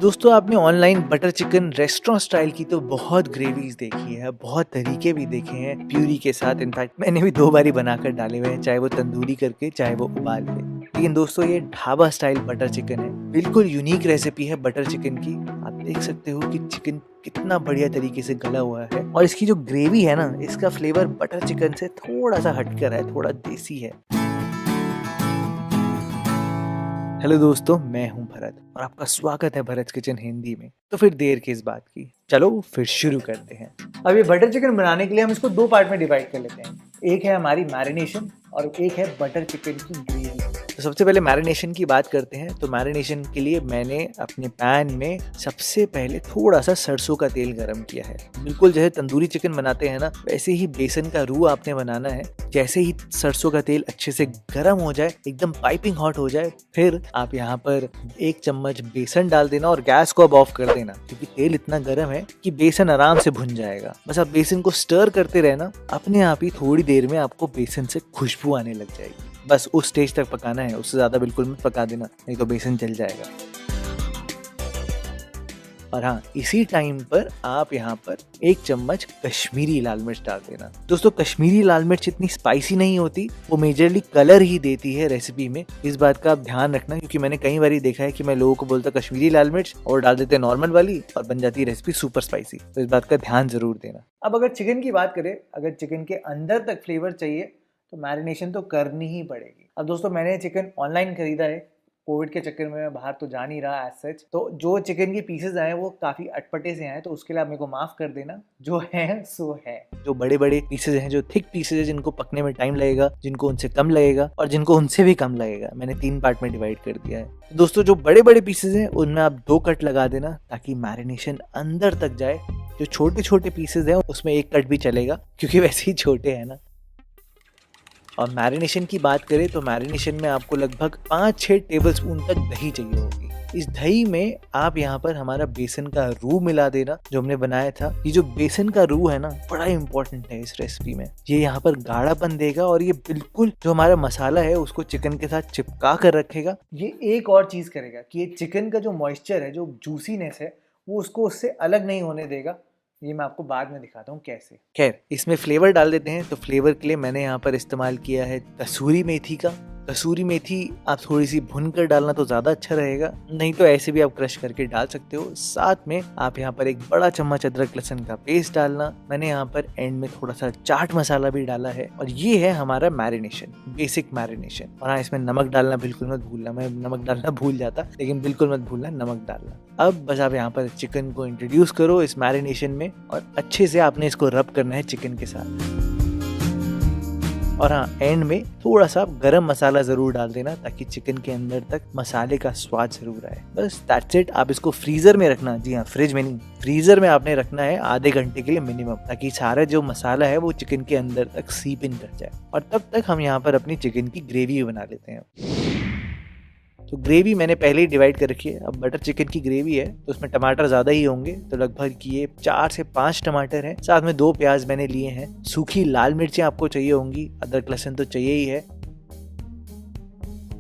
दोस्तों आपने online butter chicken restaurant style की तो बहुत ग्रेवीज देखी है, बहुत तरीके भी देखे हैं प्यूरी के साथ। इनफैक्ट मैंने भी 2 बारी बनाकर डाले हुए हैं, चाहे वो तंदूरी करके चाहे वो उबाल के। लेकिन दोस्तों ये ढाबा स्टाइल बटर चिकन है, बिल्कुल यूनिक रेसिपी है बटर चिकन की। आप देख सकते हो कि चिकन कितना बढ़िया तरीके से गला हुआ है और इसकी जो ग्रेवी है ना, इसका फ्लेवर बटर चिकन से थोड़ा सा हटकर है, थोड़ा देसी है। हेलो दोस्तों, मैं हूं भरत और आपका स्वागत है भरत किचन हिंदी में। तो फिर देर किस बात की, चलो फिर शुरू करते हैं। अब ये बटर चिकन बनाने के लिए हम इसको 2 पार्ट में डिवाइड कर लेते हैं। एक है हमारी मैरिनेशन और एक है बटर चिकन की ग्रेवी। तो सबसे पहले मैरिनेशन की बात करते हैं। तो मैरिनेशन के लिए मैंने अपने पैन में सबसे पहले थोड़ा सा सरसों का तेल गरम किया है। बिल्कुल जैसे तंदूरी चिकन बनाते हैं ना, वैसे ही बेसन का रू आपने बनाना है। जैसे ही सरसों का तेल अच्छे से गरम हो जाए, एकदम पाइपिंग हॉट हो जाए, फिर आप यहाँ पर 1 चम्मच बेसन डाल देना और गैस को अब ऑफ कर देना, क्योंकि तेल इतना गर्म है कि बेसन आराम से भुन जाएगा। बस आप बेसन को स्टर करते रहना, अपने आप ही थोड़ी देर में आपको बेसन से खुशबू आने लग जाएगी। बस उस स्टेज तक पकाना है, उससे ज्यादा बिल्कुल मत पका देना, नहीं तो बेसन जल जाएगा। और हाँ, इसी टाइम पर आप यहाँ पर 1 चम्मच कश्मीरी लाल मिर्च डाल देना। दोस्तों कश्मीरी लाल मिर्च इतनी स्पाइसी नहीं होती, वो मेजरली कलर ही देती है रेसिपी में। इस बात का आप ध्यान रखना, क्योंकि मैंने कई बार देखा है कि मैं लोगों को बोलता कश्मीरी लाल मिर्च और डाल देते नॉर्मल वाली और बन जाती है रेसिपी सुपर स्पाइसी। तो इस बात का ध्यान जरूर देना। अब अगर चिकन की बात करें, अगर चिकन के अंदर तक फ्लेवर चाहिए तो मैरिनेशन तो करनी ही पड़ेगी। अब दोस्तों मैंने चिकन ऑनलाइन खरीदा है, कोविड के चक्कर में मैं बाहर तो जा नहीं रहा एज सच। तो जो चिकन के पीसेस आए वो काफी अटपटे से आए, तो उसके लिए आप मेरे को माफ कर देना। जो है सो है। जो बड़े बड़े पीसेस हैं, जो थिक पीसेस हैं, जिनको पकने में टाइम लगेगा, जिनको उनसे कम लगेगा और जिनको उनसे भी कम लगेगा, मैंने 3 पार्ट में डिवाइड कर दिया है। तो दोस्तों जो बड़े बड़े पीसेस हैं उनमें आप 2 कट लगा देना, ताकि मैरिनेशन अंदर तक जाए। जो छोटे छोटे पीसेस हैं उसमें 1 कट भी चलेगा, क्योंकि वैसे ही छोटे हैं ना। और मैरिनेशन की बात करें तो मैरिनेशन में आपको लगभग 5-6 टेबलस्पून तक दही चाहिए होगी। इस दही में आप यहाँ पर हमारा बेसन का रू मिला देना, जो हमने बनाया था। ये जो बेसन का रू है ना, बड़ा इंपॉर्टेंट है इस रेसिपी में। ये यहाँ पर गाढ़ापन देगा और ये बिल्कुल जो हमारा मसाला है उसको चिकन के साथ चिपका कर रखेगा। ये एक और चीज करेगा कि ये चिकन का जो मॉइस्चर है, जो जूसीनेस है, वो उसको उससे अलग नहीं होने देगा। ये मैं आपको बाद में दिखाता हूँ कैसे। खैर, इसमें फ्लेवर डाल देते हैं। तो फ्लेवर के लिए मैंने यहाँ पर इस्तेमाल किया है कसूरी मेथी का। कसूरी मेथी आप थोड़ी सी भुन कर डालना तो ज्यादा अच्छा रहेगा, नहीं तो ऐसे भी आप क्रश करके डाल सकते हो। साथ में आप यहाँ पर 1 बड़ा चम्मच अदरक लहसुन का पेस्ट डालना। मैंने यहाँ पर एंड में थोड़ा सा चाट मसाला भी डाला है। और ये है हमारा मैरिनेशन, बेसिक मैरिनेशन। और हाँ, इसमें नमक डालना बिल्कुल मत भूलना। मैं नमक डालना भूल जाता, लेकिन बिल्कुल मत भूलना नमक डालना। अब बस आप यहाँ पर चिकन को इंट्रोड्यूस करो इस मैरिनेशन में और अच्छे से आपने इसको रब करना है चिकन के साथ। और हाँ, एंड में थोड़ा सा गरम मसाला जरूर डाल देना, ताकि चिकन के अंदर तक मसाले का स्वाद जरूर आए। बस दैट्स इट। आप इसको फ्रीजर में रखना। जी हाँ, फ्रिज में नहीं, फ्रीजर में आपने रखना है आधे घंटे के लिए मिनिमम, ताकि सारा जो मसाला है वो चिकन के अंदर तक सीप इन कर जाए। और तब तक हम यहाँ पर अपनी चिकन की ग्रेवी बना लेते हैं। तो ग्रेवी मैंने पहले ही डिवाइड कर रखी है। अब बटर चिकन की ग्रेवी है तो उसमें टमाटर ज़्यादा ही होंगे, तो लगभग ये 4 से 5 टमाटर हैं। साथ में 2 प्याज मैंने लिए हैं। सूखी लाल मिर्चें आपको चाहिए होंगी, अदरक लहसुन तो चाहिए ही है,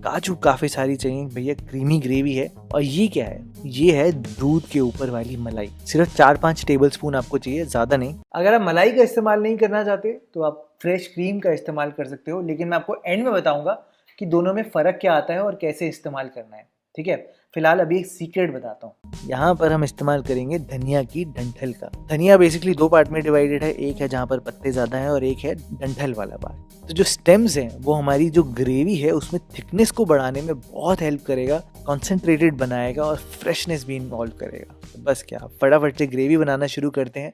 काजू काफ़ी सारी चाहिए भैया, क्रीमी ग्रेवी है। और ये क्या है? ये है दूध के ऊपर वाली मलाई। सिर्फ 4-5 टेबल स्पून आपको चाहिए, ज़्यादा नहीं। अगर आप मलाई का इस्तेमाल नहीं करना चाहते तो आप फ्रेश क्रीम का इस्तेमाल कर सकते हो, लेकिन मैं आपको एंड में बताऊंगा कि दोनों में फ़र्क क्या आता है और कैसे इस्तेमाल करना है। ठीक है, फिलहाल अभी एक सीक्रेट बताता हूँ। यहाँ पर हम इस्तेमाल करेंगे धनिया की डंठल का। धनिया बेसिकली 2 पार्ट में डिवाइडेड है। एक है जहाँ पर पत्ते ज़्यादा हैं और एक है डंठल वाला पार्ट। तो जो स्टेम्स हैं वो हमारी जो ग्रेवी है उसमें थिकनेस को बढ़ाने में बहुत हेल्प करेगा, कॉन्सेंट्रेटेड बनाएगा और फ्रेशनेस भी इन्वॉल्व करेगा। तो बस क्या, फटाफट से ग्रेवी बनाना शुरू करते हैं।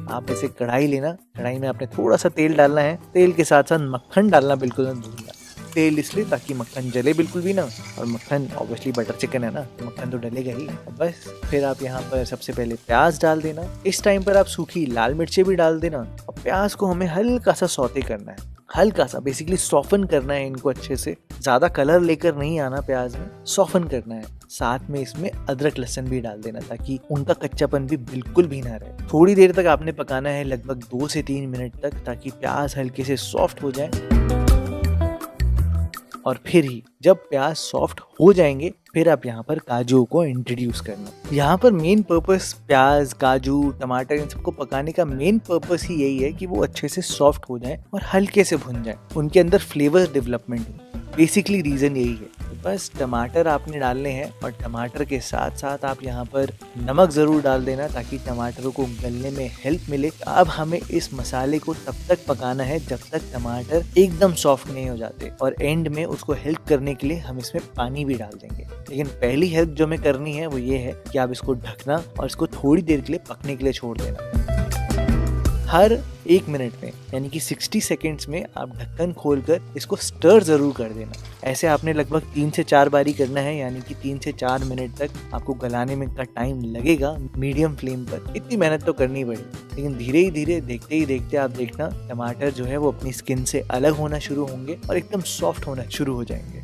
आप ऐसे कढ़ाई लेना, कढ़ाई में आपने थोड़ा सा तेल डालना है। तेल के साथ साथ मक्खन डालना बिल्कुल मत भूलना। तेल इसलिए ताकि मक्खन जले बिल्कुल भी ना, और मक्खन ऑब्वियसली बटर चिकन है ना, तो मक्खन तो डलेगा ही। बस फिर आप यहाँ पर सबसे पहले प्याज डाल देना। इस टाइम पर आप सूखी लाल मिर्चें भी डाल देना और प्याज को हमें हल्का सा सौते करना है, हल्का सा बेसिकली सॉफन करना है इनको अच्छे से। ज्यादा कलर लेकर नहीं आना प्याज में, सॉफन करना है। साथ में इसमें अदरक लहसुन भी डाल देना, ताकि उनका कच्चापन भी बिल्कुल भी ना रहे। थोड़ी देर तक आपने पकाना है, लगभग 2 से 3 मिनट तक, ताकि प्याज हल्के से सॉफ्ट हो जाए। और फिर ही जब प्याज सॉफ्ट हो जाएंगे फिर आप यहाँ पर काजू को इंट्रोड्यूस करना। यहाँ पर मेन पर्पस प्याज, काजू, टमाटर इन सबको पकाने का मेन पर्पस ही यही है कि वो अच्छे से सॉफ्ट हो जाएं और हल्के से भुन जाएं, उनके अंदर फ्लेवर डेवलपमेंट हो। बेसिकली रीजन यही है। बस टमाटर आपने डालने हैं और टमाटर के साथ साथ आप यहाँ पर नमक ज़रूर डाल देना ताकि टमाटरों को गलने में हेल्प मिले। अब हमें इस मसाले को तब तक पकाना है जब तक टमाटर एकदम सॉफ्ट नहीं हो जाते, और एंड में उसको हेल्प करने के लिए हम इसमें पानी भी डाल देंगे। लेकिन पहली हेल्प जो हमें करनी है वो ये है कि आप इसको ढकना और इसको थोड़ी देर के लिए पकने के लिए छोड़ देना। हर 1 मिनट में यानी कि 60 सेकेंड्स में आप ढक्कन खोलकर इसको स्टर ज़रूर कर देना। ऐसे आपने लगभग 3 से 4 बारी करना है, यानी कि 3 से 4 मिनट तक आपको गलाने में का टाइम लगेगा मीडियम फ्लेम पर। इतनी मेहनत तो करनी पड़ेगी, लेकिन धीरे ही धीरे देखते ही देखते आप देखना टमाटर जो है वो अपनी स्किन से अलग होना शुरू होंगे और एकदम सॉफ्ट होना शुरू हो जाएंगे।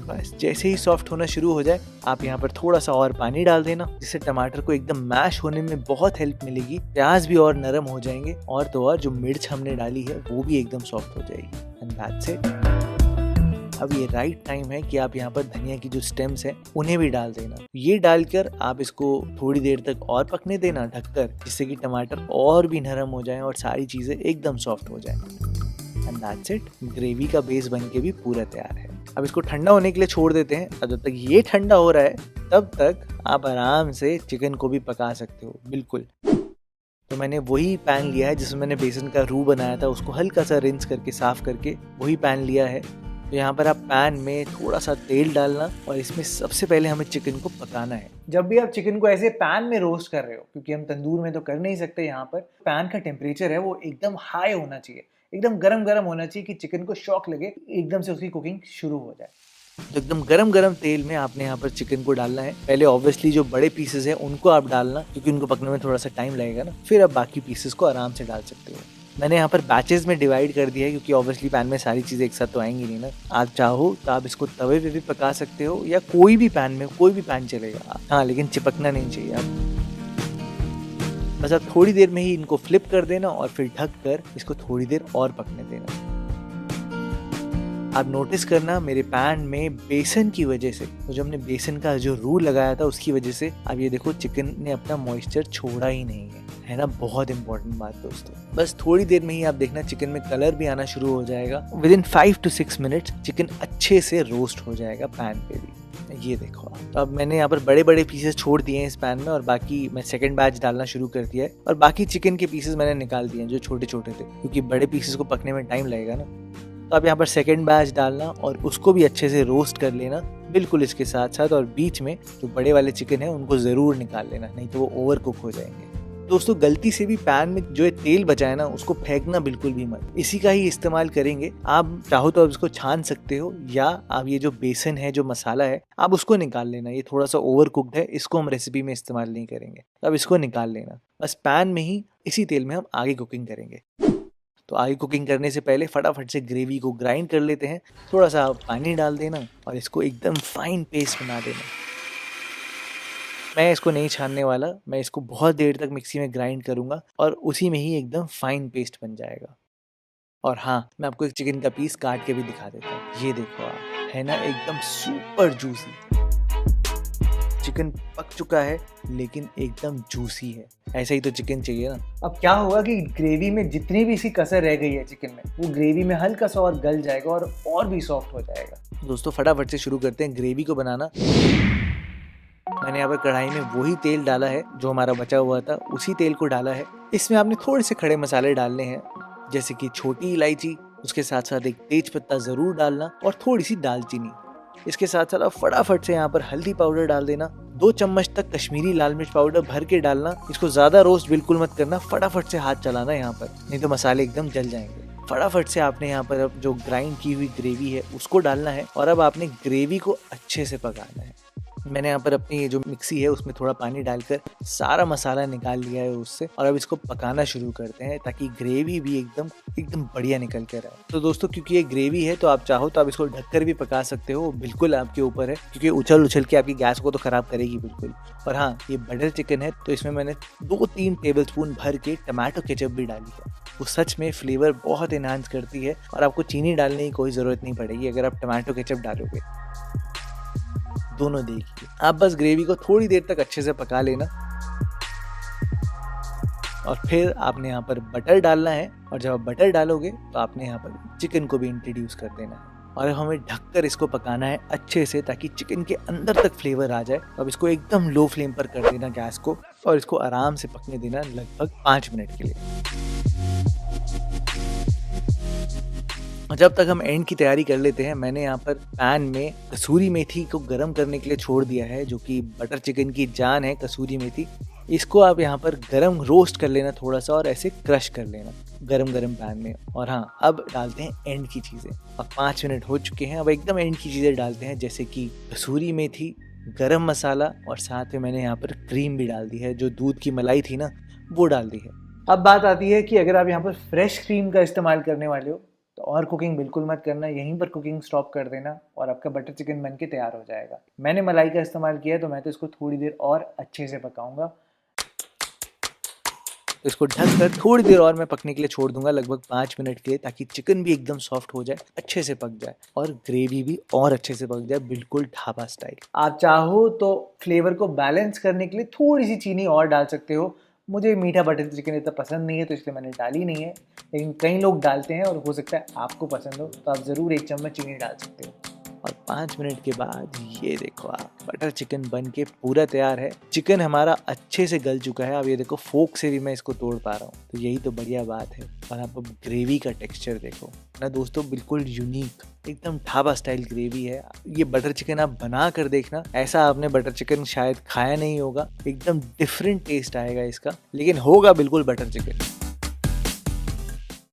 बस जैसे ही सॉफ्ट होना शुरू हो जाए आप यहाँ पर थोड़ा सा और पानी डाल देना, जिससे टमाटर को एकदम मैश होने में बहुत हेल्प मिलेगी। प्याज भी और नरम हो जाएंगे और तो और जो मिर्च हमने डाली है वो भी एकदम सॉफ्ट हो जाएगी। And that's it. अब ये राइट टाइम है कि आप यहाँ पर धनिया की जो स्टेम्स हैं उन्हें भी डाल देना। ये डालकर आप इसको थोड़ी देर तक और पकने देना ढककर, जिससे कि टमाटर और भी नरम हो जाएं और सारी चीज़ें एकदम सॉफ्ट हो जाएं। And that's it. ग्रेवी का बेस बन के भी पूरा तैयार है। अब इसको ठंडा होने के लिए छोड़ देते हैं। अब जब तक ये ठंडा हो रहा है तब तक आप आराम से चिकन को भी पका सकते हो। बिल्कुल, तो मैंने वही पैन लिया है जिसमें मैंने बेसन का रू बनाया था, उसको हल्का सा रिंस करके साफ करके वही पैन लिया है। तो यहाँ पर आप पैन में थोड़ा सा तेल डालना और इसमें सबसे पहले हमें चिकन को पकाना है। जब भी आप चिकन को ऐसे पैन में रोस्ट कर रहे हो, क्योंकि हम तंदूर में तो कर नहीं सकते, यहाँ पर पैन का टेम्परेचर है वो एकदम हाई होना चाहिए, एकदम गरम गरम होना चाहिए कि चिकन को शॉक लगे, एकदम से उसकी कुकिंग शुरू हो जाए। तो एकदम गरम गरम तेल में आपने यहाँ पर चिकन को डालना है। पहले ऑब्वियसली जो बड़े पीसेस हैं उनको आप डालना, क्योंकि उनको पकने में थोड़ा सा टाइम लगेगा ना। फिर आप बाकी पीसेस को आराम से डाल सकते हो। मैंने यहाँ पर बैचेस में डिवाइड कर दिया है, क्योंकि ऑब्वियसली पैन में सारी चीज़ें एक साथ तो आएंगी नहीं ना। आप चाहो तो आप इसको तवे पे भी पका सकते हो या कोई भी पैन में, कोई भी पैन चलेगा। हाँ, लेकिन चिपकना नहीं चाहिए। आप बस आप थोड़ी देर में ही इनको फ्लिप कर देना और फिर ढक कर इसको थोड़ी देर और पकने देना। आप नोटिस करना मेरे पैन में बेसन की वजह से, जो हमने बेसन का जो रू लगाया था उसकी वजह से अब ये देखो चिकन ने अपना मॉइस्चर छोड़ा ही नहीं है ना। बहुत इंपॉर्टेंट बात दोस्तों। बस थोड़ी देर में ही आप देखना चिकन में कलर भी आना शुरू हो जाएगा। विदिन 5 to 6 मिनट्स चिकन अच्छे से रोस्ट हो जाएगा पैन पे भी। ये देखो तो अब मैंने यहाँ पर बड़े बड़े पीसेस छोड़ दिए हैं इस पैन में, और बाकी मैं सेकंड बैच डालना शुरू कर दिया है। और बाकी चिकन के पीसेस मैंने निकाल दिए हैं जो छोटे छोटे थे, क्योंकि बड़े पीसेस को पकने में टाइम लगेगा ना। तो आप यहाँ पर सेकंड बैच डालना और उसको भी अच्छे से रोस्ट कर लेना बिल्कुल इसके साथ साथ। और बीच में जो बड़े वाले चिकन है उनको ज़रूर निकाल लेना, नहीं तो वो ओवर कुक हो जाएंगे। दोस्तों गलती से भी पैन में जो तेल बचा है ना उसको फेंकना बिल्कुल भी मत, इसी का ही इस्तेमाल करेंगे। आप चाहो तो आप इसको छान सकते हो, या आप ये जो बेसन है, जो मसाला है, आप उसको निकाल लेना। ये थोड़ा सा ओवर कुक्ड है, इसको हम रेसिपी में इस्तेमाल नहीं करेंगे, तो अब इसको निकाल लेना। बस पैन में ही इसी तेल में हम आगे कुकिंग करेंगे। तो आगे कुकिंग करने से पहले फटाफट से ग्रेवी को ग्राइंड कर लेते हैं। थोड़ा सा पानी डाल देना और इसको एकदम फाइन पेस्ट बना देना। मैं इसको नहीं छानने वाला, मैं इसको बहुत देर तक मिक्सी में ग्राइंड करूँगा और उसी में ही एकदम फाइन पेस्ट बन जाएगा। और हाँ, मैं आपको एक चिकन का पीस काट के भी दिखा देता हूँ। ये देखो आप, है ना एकदम सुपर जूसी। चिकन पक चुका है लेकिन एकदम जूसी है। ऐसा ही तो चिकन चाहिए ना। अब क्या होगा कि ग्रेवी में जितनी भी सी कसर रह गई है चिकन में, वो ग्रेवी में हल्का सा और गल जाएगा और भी सॉफ्ट हो जाएगा। दोस्तों फटाफट से शुरू करते हैं ग्रेवी को बनाना। मैंने यहाँ पर कढ़ाई में वही तेल डाला है जो हमारा बचा हुआ था, उसी तेल को डाला है। इसमें आपने थोड़े से खड़े मसाले डालने हैं, जैसे कि छोटी इलायची, उसके साथ साथ एक तेज पत्ता जरूर डालना और थोड़ी सी दालचीनी। इसके साथ साथ आप फटाफट से यहाँ पर हल्दी पाउडर डाल देना। 2 चम्मच तक कश्मीरी लाल मिर्च पाउडर भर के डालना। इसको ज्यादा रोस्ट बिल्कुल मत करना, फटाफट से हाथ चलाना यहाँ पर, नहीं तो मसाले एकदम जल जाएंगे। फटाफट से आपने यहाँ पर अब जो ग्राइंड की हुई ग्रेवी है उसको डालना है और अब आपने ग्रेवी को अच्छे से पकाना है। मैंने यहाँ पर अपनी ये जो मिक्सी है उसमें थोड़ा पानी डालकर सारा मसाला निकाल लिया है उससे, और अब इसको पकाना शुरू करते हैं ताकि ग्रेवी भी एकदम एकदम बढ़िया निकल कर आए। तो दोस्तों क्योंकि ये ग्रेवी है तो आप चाहो तो आप इसको ढककर भी पका सकते हो, बिल्कुल आपके ऊपर है, क्योंकि उछल उछल के आपकी गैस को तो खराब करेगी बिल्कुल। और हाँ, ये बटर चिकन है तो इसमें मैंने 2-3 टेबलस्पून भर के टमाटो केचप भी डाली है। वो सच में फ्लेवर बहुत इन्हांस करती है और आपको चीनी डालने की कोई ज़रूरत नहीं पड़ेगी अगर आप टमाटो केचप डालोगे। दोनों देखिए, आप बस ग्रेवी को थोड़ी देर तक अच्छे से पका लेना और फिर आपने यहाँ पर बटर डालना है, और जब आप बटर डालोगे तो आपने यहाँ पर चिकन को भी इंट्रोड्यूस कर देना है और हमें ढककर इसको पकाना है अच्छे से ताकि चिकन के अंदर तक फ्लेवर आ जाए। अब इसको एकदम लो फ्लेम पर कर देना गैस को और इसको आराम से पकने देना लगभग 5 मिनट के लिए। जब तक हम एंड की तैयारी कर लेते हैं, मैंने यहाँ पर पैन में कसूरी मेथी को गर्म करने के लिए छोड़ दिया है, जो कि बटर चिकन की जान है कसूरी मेथी। इसको आप यहाँ पर गरम रोस्ट कर लेना थोड़ा सा और ऐसे क्रश कर लेना गरम गरम पैन में। और हाँ, अब डालते हैं एंड की चीज़ें। अब 5 मिनट हो चुके हैं, अब एकदम एंड की चीज़ें डालते हैं, जैसे कि कसूरी मेथी, गरम मसाला, और साथ में मैंने यहाँ पर क्रीम भी डाल दी है, जो दूध की मलाई थी ना वो डाल दी है। अब बात आती है कि अगर आप यहाँ पर फ्रेश क्रीम का इस्तेमाल करने वाले हो तो और कुकिंग बिल्कुल मत करना, यहीं पर कुकिंग स्टॉप कर देना और आपका बटर चिकन बन के तैयार हो जाएगा। मैंने मलाई का इस्तेमाल किया है तो मैं तो इसको थोड़ी देर और अच्छे से पकाऊंगा। तो इसको ढककर थोड़ी देर और मैं पकने के लिए छोड़ दूंगा, लगभग 5 मिनट के लिए, ताकि चिकन भी एकदम सॉफ्ट हो जाए, अच्छे से पक जाए और ग्रेवी भी और अच्छे से पक जाए, बिल्कुल ढाबा स्टाइल। आप चाहो तो फ्लेवर को बैलेंस करने के लिए थोड़ी सी चीनी और डाल सकते हो। मुझे मीठा बटर चिकन इतना पसंद नहीं है तो इसलिए मैंने डाली नहीं है, लेकिन कई लोग डालते हैं और हो सकता है आपको पसंद हो, तो आप ज़रूर 1 चम्मच चीनी डाल सकते हो। और 5 मिनट के बाद ये देखो, आप बटर चिकन बन के पूरा तैयार है। चिकन हमारा अच्छे से गल चुका है, अब ये देखो फोक से भी मैं इसको तोड़ पा रहा हूँ, तो यही तो बढ़िया बात है। और आप अब ग्रेवी का टेक्सचर देखो ना दोस्तों, बिल्कुल यूनिक, एकदम ढाबा स्टाइल ग्रेवी है। ये बटर चिकन आप बना कर देखना, ऐसा आपने बटर चिकन शायद खाया नहीं होगा, एकदम डिफरेंट टेस्ट आएगा इसका, लेकिन होगा बिल्कुल बटर चिकन।